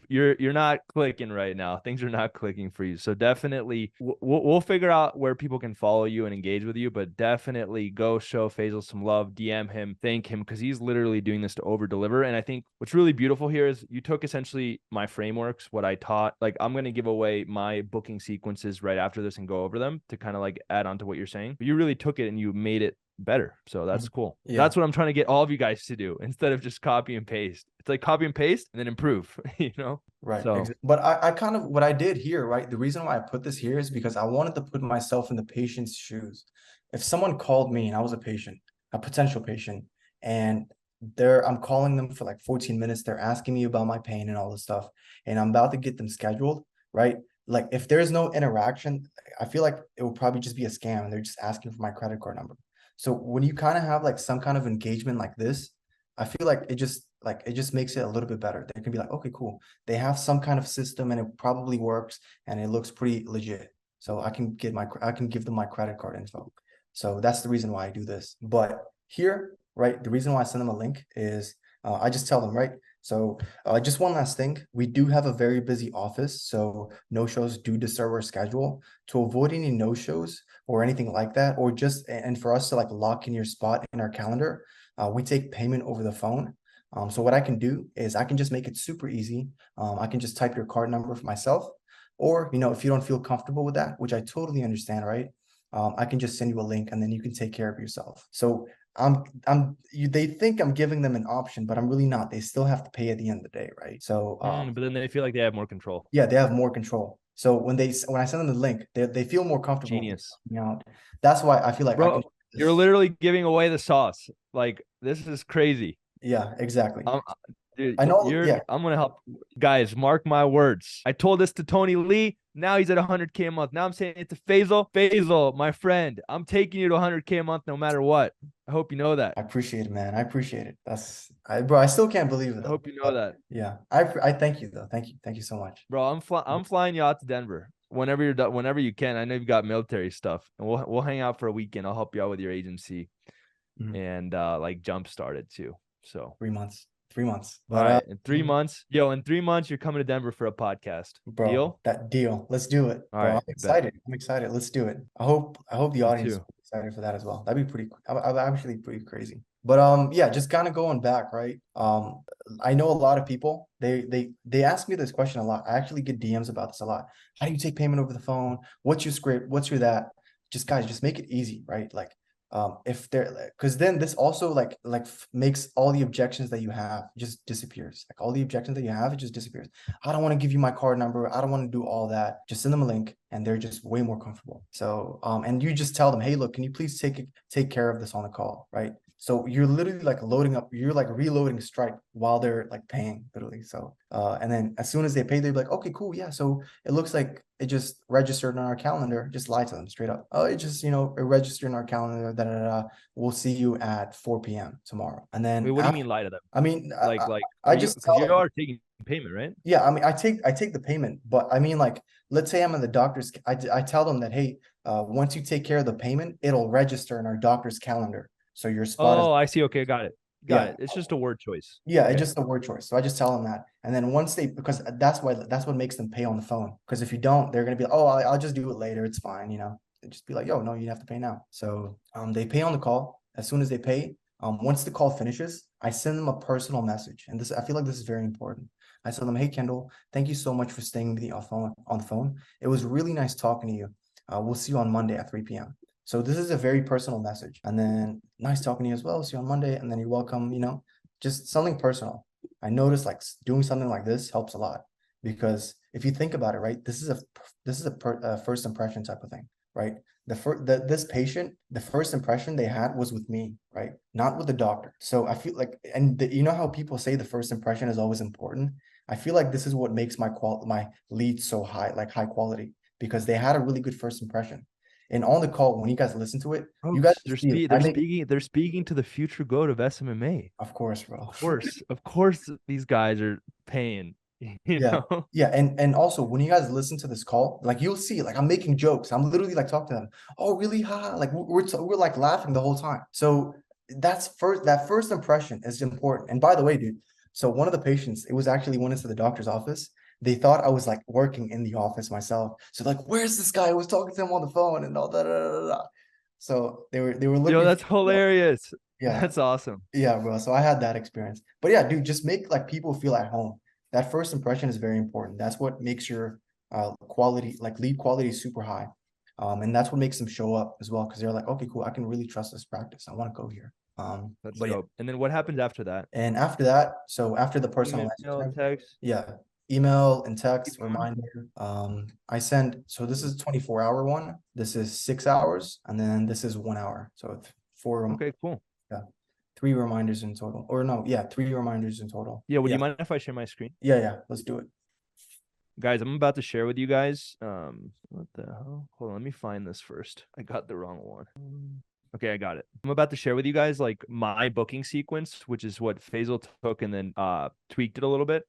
you're not clicking right now. Things are not clicking for you. So definitely we'll figure out where people can follow you and engage with you, but definitely go show Faisal some love, DM him, thank him, because he's literally doing this to over deliver. And I think what's really beautiful here is you took essentially my frameworks, what I taught. Like I'm going to give away my booking sequences right after this and go over them to kind of like add on to what you're saying, but you really took it and you made it better. So that's cool. Yeah. That's what I'm trying to get all of you guys to do instead of just copy and paste. It's like copy and paste and then improve, Right. So, but I kind of, what I did here, right? The reason why I put this here is because I wanted to put myself in the patient's shoes. If someone called me and I was a patient, a potential patient, and I'm calling them for like 14 minutes, they're asking me about my pain and all this stuff, and I'm about to get them scheduled, right? Like if there's no interaction, I feel like it will probably just be a scam and they're just asking for my credit card number. So when you kind of have like some kind of engagement like this, I feel like it just makes it a little bit better. They can be like, okay, cool. They have some kind of system and it probably works and it looks pretty legit. So I can give them my credit card info. So that's the reason why I do this. But here, right, the reason why I send them a link is I just tell them, right? So just one last thing, we do have a very busy office, so no-shows do disturb our schedule. To avoid any no-shows or anything like that, or just, and for us to like lock in your spot in our calendar, we take payment over the phone. So what I can do is I can just make it super easy. I can just type your card number for myself, or, you know, if you don't feel comfortable with that, which I totally understand, right? I can just send you a link and then you can take care of yourself. So they think I'm giving them an option, but I'm really not. They still have to pay at the end of the day, right? So, but then they feel like they have more control. yeah, they have more control. So when I send them the link, they feel more comfortable. Genius. You know, that's why I feel like I Bro, can. you're literally giving away the sauce. Like, this is crazy. Yeah, exactly. Dude, I know. Yeah, I'm gonna help. Guys, mark my words. I told this to Tony Lee. Now he's at 100K a month. Now I'm saying it to Faisal. Faisal, my friend, I'm taking you to 100K a month no matter what. I hope you know that. I appreciate it, man. I appreciate it. Bro, I still can't believe it I though. hope you know that. Yeah, I thank you though. Thank you so much. Bro, I'm flying you out to Denver whenever you're done, whenever you can. I know you've got military stuff, and we'll hang out for a weekend. I'll help you out with your agency and like jumpstart it too. So 3 months. 3 months. All right, in 3 months, in 3 months, you're coming to Denver for a podcast. Bro, Deal? that deal. Let's do it. All Bro, right, I'm excited. I'm excited. Let's do it. I hope the audience is excited for that as well. That'd be pretty I'm actually pretty crazy. But yeah, just kind of going back, right? I know a lot of people, they ask me this question a lot. I actually get DMs about this a lot. How do you take payment over the phone? What's your script? What's your that? Guys, just make it easy, right? Like if they're, because then this also makes all the objections that you have just disappears. Like all the objections that you have, it just disappears. I don't want to give you my card number. I don't want to do all that. Just send them a link and they're just way more comfortable. So and you just tell them, hey, look, can you please take care of this on the call, right? So you're literally like loading up, you're like reloading Stripe while they're like paying, literally. So and then as soon as they pay, they're like, okay, cool, yeah. So it looks like it just registered on our calendar. Just lie to them straight up. Oh, it just, it registered in our calendar. We'll see you at 4 p.m. tomorrow. And then wait, what do you mean lie to them? I mean, I just because you are taking payment, right? Yeah, I mean, I take the payment, but I mean, like, let's say I'm in the doctor's. I tell them that, hey, once you take care of the payment, it'll register in our doctor's calendar. So your spot is. Oh, I see. Okay, got it. Got Yeah. it. It's just a word choice. Yeah, Okay. it's just a word choice. So I just tell them that. And then once because that's what makes them pay on the phone. Because if you don't, they're going to be like, oh, I'll just do it later. It's fine. They just be like, yo, no, you have to pay now. So they pay on the call. As soon as they pay, once the call finishes, I send them a personal message. And I feel like this is very important. I tell them, hey, Kendall, thank you so much for staying with me on the phone. It was really nice talking to you. We'll see you on Monday at 3 p.m. So this is a very personal message. And then nice talking to you as well. See you on Monday. And then you're welcome, just something personal. I noticed like doing something like this helps a lot, because if you think about it, right, this is a first impression type of thing, right? This patient, the first impression they had was with me, right? Not with the doctor. So I feel like, and you know how people say the first impression is always important? I feel like this is what makes my lead so high, like high quality, because they had a really good first impression. And on the call, when you guys listen to it, you guys they're speaking to the future goat of SMMA. Of course, bro. Of course, these guys are paying. You know? Yeah, and also when you guys listen to this call, like you'll see, like I'm making jokes. I'm literally like talking to them. Oh, really? Ha! Like we're like laughing the whole time. So that first impression is important. And by the way, dude, so one of the patients, it was actually went into the doctor's office. They thought I was like working in the office myself. So like, where's this guy? I was talking to him on the phone and all that. So they were looking. Yo, that's hilarious. Yeah, that's awesome. Yeah, bro. So I had that experience. But yeah, dude, just make like people feel at home. That first impression is very important. That's what makes your quality, like lead quality, super high. And that's what makes them show up as well, because they're like, okay, cool, I can really trust this practice. I want to go here. That's dope. Yeah. And then what happens after that? And after that, so after the personal email, text. Yeah. Email and text reminder. I send, so this is a 24-hour one. This is 6 hours, and then this is 1 hour. So it's 4. Okay, cool. Yeah. 3 reminders in total. Or no, yeah, 3 reminders in total. Yeah, would you mind if I share my screen? Yeah, let's do it. Guys, I'm about to share with you guys. What the hell? Hold on, let me find this first. I got the wrong one. Okay, I got it. I'm about to share with you guys like my booking sequence, which is what Faisal took and then tweaked it a little bit.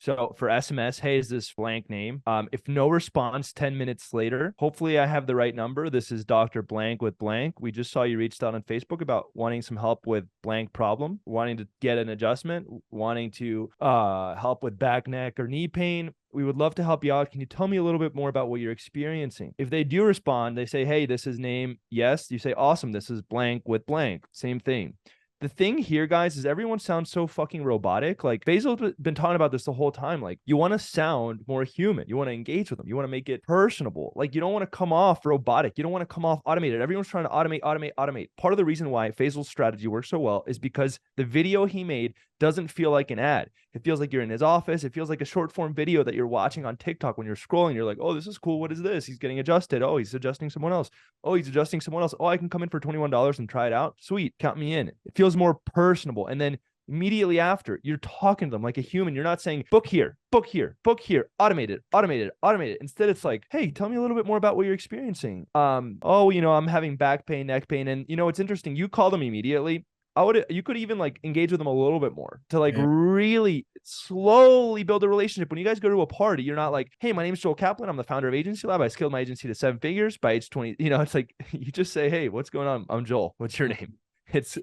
So for SMS, hey, is this blank name? If no response 10 minutes later, hopefully I have the right number. This is Dr. Blank with blank. We just saw you reached out on Facebook about wanting some help with blank problem, wanting to get an adjustment, wanting to help with back, neck, or knee pain. We would love to help you out. Can you tell me a little bit more about what you're experiencing? If they do respond, they say, hey, this is name. Yes. You say, awesome. This is blank with blank. Same thing. the thing here, guys, is everyone sounds so fucking robotic. Like Faisal's been talking about this the whole time. Like you want to sound more human. You want to engage with them. You want to make it personable. Like you don't want to come off robotic. You don't want to come off automated. Everyone's trying to automate. Part of the reason why Faisal's strategy works so well is because the video he made doesn't feel like an ad. It feels like you're in his office. It feels like a short form video that you're watching on TikTok when you're scrolling. You're like, oh, this is cool. What is this? He's getting adjusted. Oh, he's adjusting someone else. Oh, he's adjusting someone else. Oh, I can come in for $21 and try it out. Sweet. Count me in. It feels more personable. And then immediately after, you're talking to them like a human. You're not saying book here, automated. Instead, it's like, hey, tell me a little bit more about what you're experiencing. Oh, I'm having back pain, neck pain. And it's interesting. You call them immediately. You could even like engage with them a little bit more to like really slowly build a relationship. When you guys go to a party, you're not like, hey, my name is Joel Kaplan. I'm the founder of Agency Lab. I scaled my agency to 7 figures by age 20. It's like, you just say, hey, what's going on? I'm Joel. What's your name? It's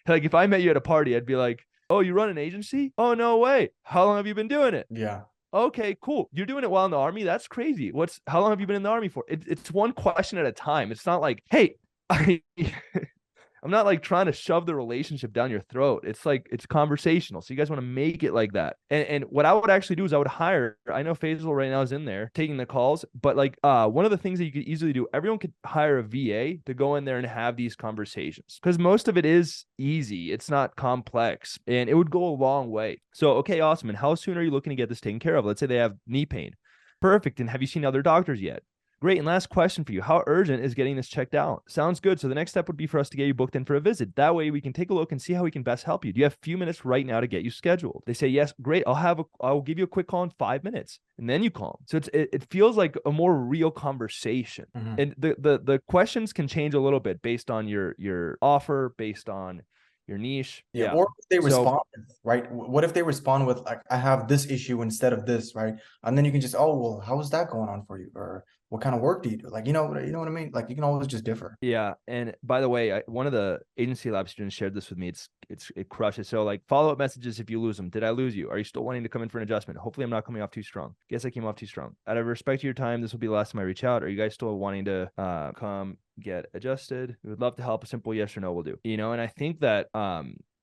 like, if I met you at a party, I'd be like, oh, you run an agency? Oh, no way. How long have you been doing it? Yeah. Okay, cool. You're doing it while in the army? That's crazy. How long have you been in the army for? It's one question at a time. It's not like, hey, I'm not like trying to shove the relationship down your throat. It's like, it's conversational. So you guys want to make it like that. And what I would actually do is I would hire, I know Faisal right now is in there taking the calls, but like one of the things that you could easily do, everyone could hire a VA to go in there and have these conversations because most of it is easy. It's not complex and it would go a long way. So, okay, awesome. And how soon are you looking to get this taken care of? Let's say they have knee pain. Perfect. And have you seen other doctors yet? Great. And last question for you. How urgent is getting this checked out? Sounds good. So the next step would be for us to get you booked in for a visit. That way we can take a look and see how we can best help you. Do you have a few minutes right now to get you scheduled? They say, yes, great. I'll give you a quick call in 5 minutes. And then you call them. So it feels like a more real conversation. Mm-hmm. And the questions can change a little bit based on your offer, based on your niche. Yeah. Or if they respond, right? What if they respond with like, I have this issue instead of this, right? And then you can just, oh, well, how is that going on for you? Or what kind of work do you do? Like, you know what I mean? Like you can always just differ. Yeah. And by the way, one of the Agency Lab students shared this with me. It crushes. So like follow-up messages if you lose them. Did I lose you? Are you still wanting to come in for an adjustment? Hopefully I'm not coming off too strong. Guess I came off too strong. Out of respect to your time, this will be the last time I reach out. Are you guys still wanting to come get adjusted? We would love to help. A simple yes or no will do. And I think that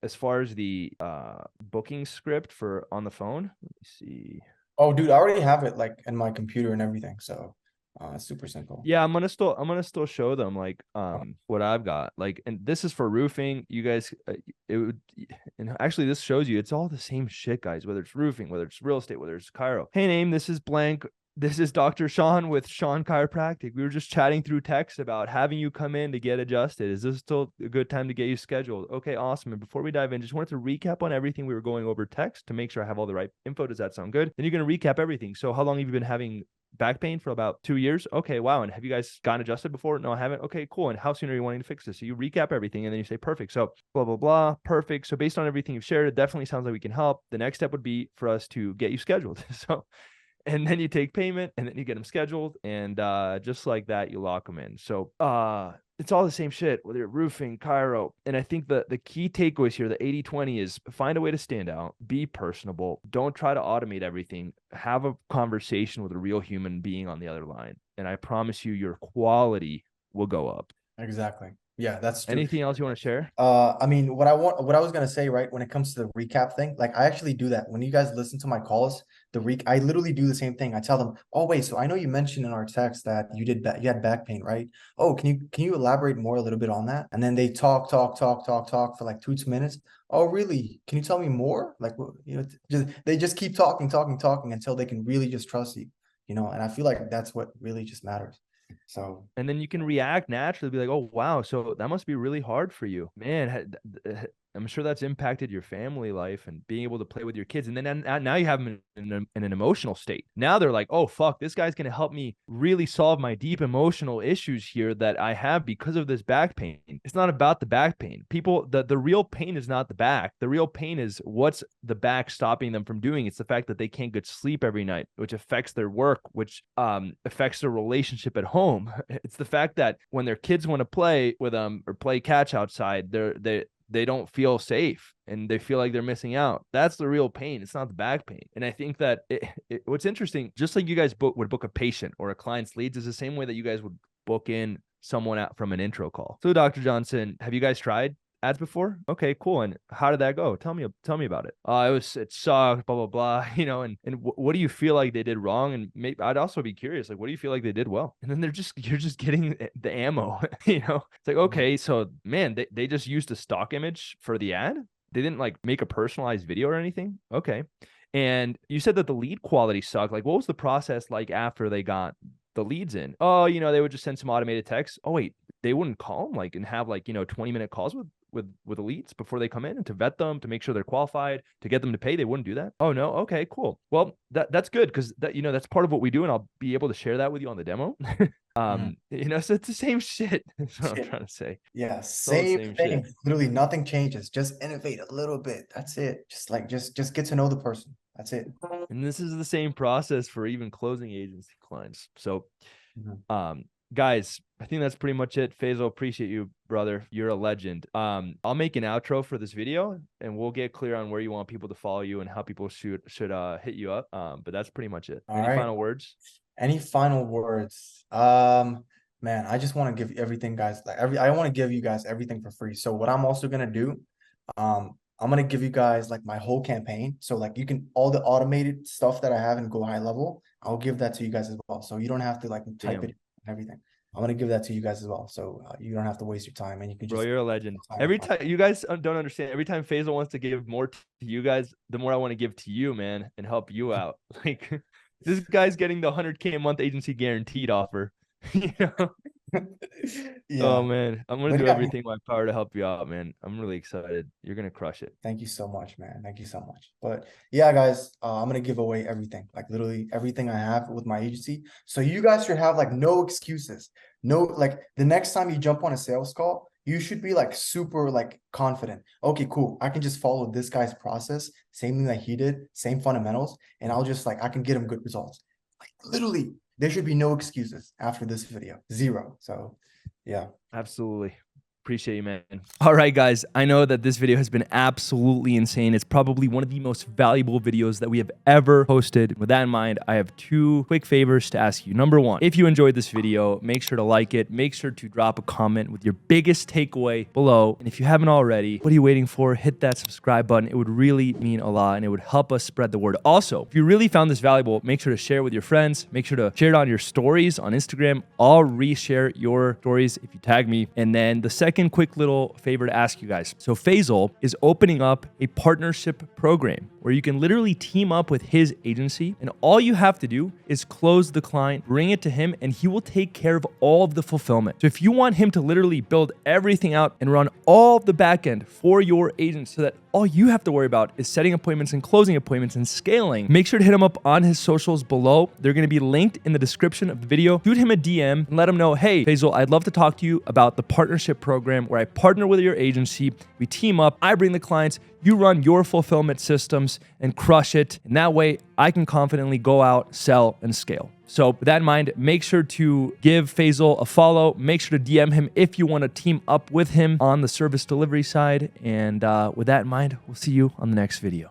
as far as the booking script for on the phone, let me see. Oh, dude, I already have it like in my computer and everything. So it's super simple. Yeah, I'm gonna still show them like what I've got. Like, and this is for roofing. You guys, and actually this shows you it's all the same shit, guys. Whether it's roofing, whether it's real estate, whether it's Cairo. Hey, name, this is blank. This is Dr. Sean with Sean Chiropractic. We were just chatting through text about having you come in to get adjusted. Is this still a good time to get you scheduled? Okay, awesome. And before we dive in, just wanted to recap on everything we were going over text to make sure I have all the right info. Does that sound good? Then you're going to recap everything. So how long have you been having back pain? For about 2 years? Okay, wow. And have you guys gotten adjusted before? No, I haven't. Okay, cool. And how soon are you wanting to fix this? So you recap everything and then you say, perfect. So blah, blah, blah. Perfect. So based on everything you've shared, it definitely sounds like we can help. The next step would be for us to get you scheduled. And then you take payment and then you get them scheduled. And just like that, you lock them in. So it's all the same shit, whether you're roofing, Cairo. And I think the key takeaways here, the 80-20 is find a way to stand out, be personable. Don't try to automate everything. Have a conversation with a real human being on the other line. And I promise you, your quality will go up. Exactly. Yeah, that's true. Anything else you want to share? I mean, what I was gonna say, right, when it comes to the recap thing, like I actually do that. When you guys listen to my calls, I literally do the same thing. I tell them, oh wait, so I know you mentioned in our text that you had back pain, right? Oh, can you elaborate more a little bit on that? And then they talk for like 2 minutes. Oh, really? Can you tell me more? Like, they just keep talking until they can really just trust you, And I feel like that's what really just matters. So, and then you can react naturally, be like, oh, wow. So that must be really hard for you, man. I'm sure that's impacted your family life and being able to play with your kids. And then now you have them in an emotional state. Now they're like, oh, fuck, this guy's going to help me really solve my deep emotional issues here that I have because of this back pain. It's not about the back pain. People, the real pain is not the back. The real pain is what's the back stopping them from doing. It's the fact that they can't get sleep every night, which affects their work, which affects their relationship at home. It's the fact that when their kids want to play with them or play catch outside, they don't feel safe and they feel like they're missing out. That's the real pain. It's not the back pain. And I think that what's interesting, just like you guys would book a patient or a client's leads, is the same way that you guys would book in someone out from an intro call. So Dr. Johnson, have you guys tried ads before? Okay, cool. And how did that go? Tell me about it. It sucked, blah, blah, blah, you know, and what do you feel like they did wrong? And maybe I'd also be curious, like, what do you feel like they did well? And then you're just getting the ammo, you know? It's like, okay, so man, they just used a stock image for the ad. They didn't like make a personalized video or anything. Okay. And you said that the lead quality sucked. Like, what was the process like after they got the leads in? Oh, you know, they would just send some automated text. Oh, wait, they wouldn't call them like and have like, you know, 20-minute calls with the leads before they come in and to vet them, to make sure they're qualified, to get them to pay. They wouldn't do that. Oh, no. Okay, cool. Well, that's good because that, you know, that's part of what we do. And I'll be able to share that with you on the demo. You know, so it's the same shit. That's what I'm trying to say. Yeah, It's all the same thing. shit. Literally nothing changes. Just innovate a little bit. That's it. Just get to know the person. That's it. And this is the same process for even closing agency clients. So, Mhm. guys, I think that's pretty much it. Faisal, appreciate you, brother. You're a legend. I'll make an outro for this video and we'll get clear on where you want people to follow you and how people should hit you up. But that's pretty much it. All Any right. final words? Any final words? Man, I just want to give everything, guys. I want to give you guys everything for free. So what I'm also gonna do, I'm gonna give you guys like my whole campaign. So like you can all the automated stuff that I have in Go High Level, I'll give that to you guys as well. So you don't have to like type it and everything. I'm gonna give that to you guys as well. So you don't have to waste your time and you can just. Bro, you're a legend. Every time you guys don't understand, every time Faisal wants to give more to you guys, the more I want to give to you, man, and help you out. Like this guy's getting the 100K a month agency guaranteed offer. You know? Yeah. Oh man, I'm gonna But do yeah, everything in my power to help you out, man. I'm really excited. You're gonna crush it. thank you so much, man. Thank you so much. But yeah, guys, I'm gonna give away everything, like literally everything I have with my agency. So you guys should have like no excuses. No, like the next time you jump on a sales call, you should be like super like confident. Okay, cool. I can just follow this guy's process, same thing that he did, same fundamentals, and I'll just like I can get him good results. Like literally, there should be no excuses after this video. Zero. So yeah. Absolutely. Appreciate you, man. All right, guys. I know that this video has been absolutely insane. It's probably one of the most valuable videos that we have ever posted. With that in mind, I have two quick favors to ask you. Number one, if you enjoyed this video, make sure to like it. Make sure to drop a comment with your biggest takeaway below. And if you haven't already, what are you waiting for? Hit that subscribe button. It would really mean a lot and it would help us spread the word. Also, if you really found this valuable, make sure to share it with your friends. Make sure to share it on your stories on Instagram. I'll reshare your stories if you tag me. And then the second quick little favor to ask you guys. So Faisal is opening up a partnership program where you can literally team up with his agency and all you have to do is close the client, bring it to him, and he will take care of all of the fulfillment. So if you want him to literally build everything out and run all of the back end for your agent so that all you have to worry about is setting appointments and closing appointments and scaling, make sure to hit him up on his socials below. They're going to be linked in the description of the video. Shoot him a DM and let him know, hey, Faisal, I'd love to talk to you about the partnership program where I partner with your agency. We team up. I bring the clients. You run your fulfillment systems and crush it. And that way I can confidently go out, sell, and scale. So with that in mind, make sure to give Faisal a follow. Make sure to DM him if you want to team up with him on the service delivery side. And with that in mind, we'll see you on the next video.